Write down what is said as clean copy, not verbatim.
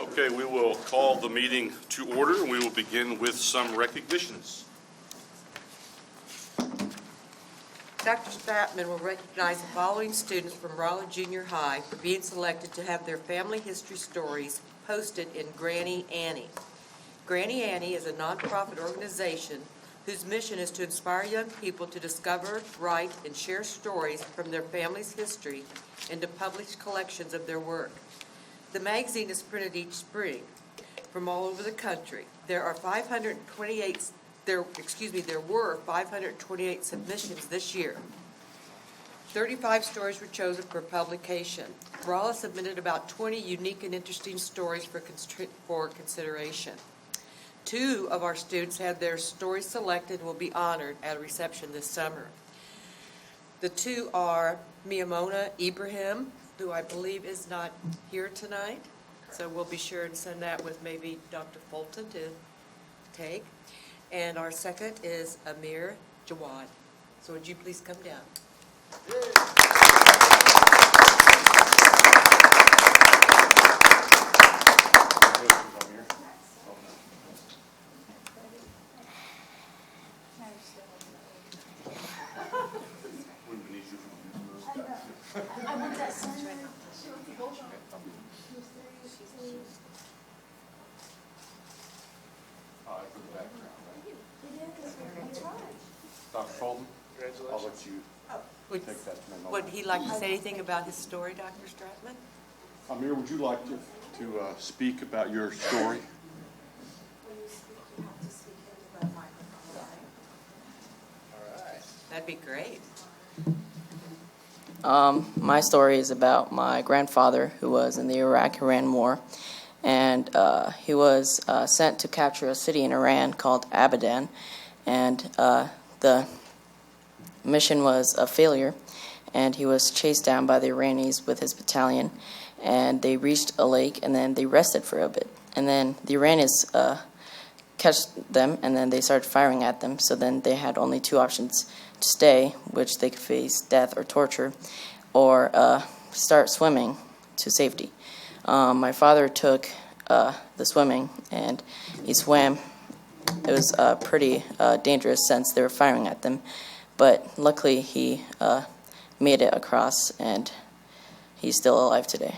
Okay, we will call the meeting to order, and we will begin with some recognitions. Dr. Stratman will recognize the following students from Rolla Junior High for being selected to have their family history stories posted in Grannie Annie. Grannie Annie is a nonprofit organization whose mission is to inspire young people to discover, write, and share stories from their family's history into published collections of their work. The magazine is printed each spring from all over the country. There were 528 submissions this year. 35 stories were chosen for publication. Rolla submitted about 20 unique and interesting stories for consideration. 2 of our students had their stories selected and will be honored at a reception this summer. The 2 are Meimona Ibrahim, who I believe is not here tonight, so we'll be sure and send that with maybe Dr. Fulton to take. And our second is Amer, Jawad. So would you please come down? Dr. Fulton, I'll let you take that. Would he like to say anything about his story, Dr. Stratman? Amer, would you like to speak about your story? That'd be great. My story is about my grandfather who was in the Iraq-Iran War, and he was sent to capture a city in Iran called Abadan, and the mission was a failure, and he was chased down by the Iranis with his battalion, and they reached a lake, and then they rested for a bit, and then the Iranis catch them, and then they started firing at them. So then they had only 2 options: to stay, which they could face death or torture, or start swimming to safety. My father took the swimming, and he swam. It was pretty dangerous since they were firing at them, but luckily he made it across, and he's still alive today.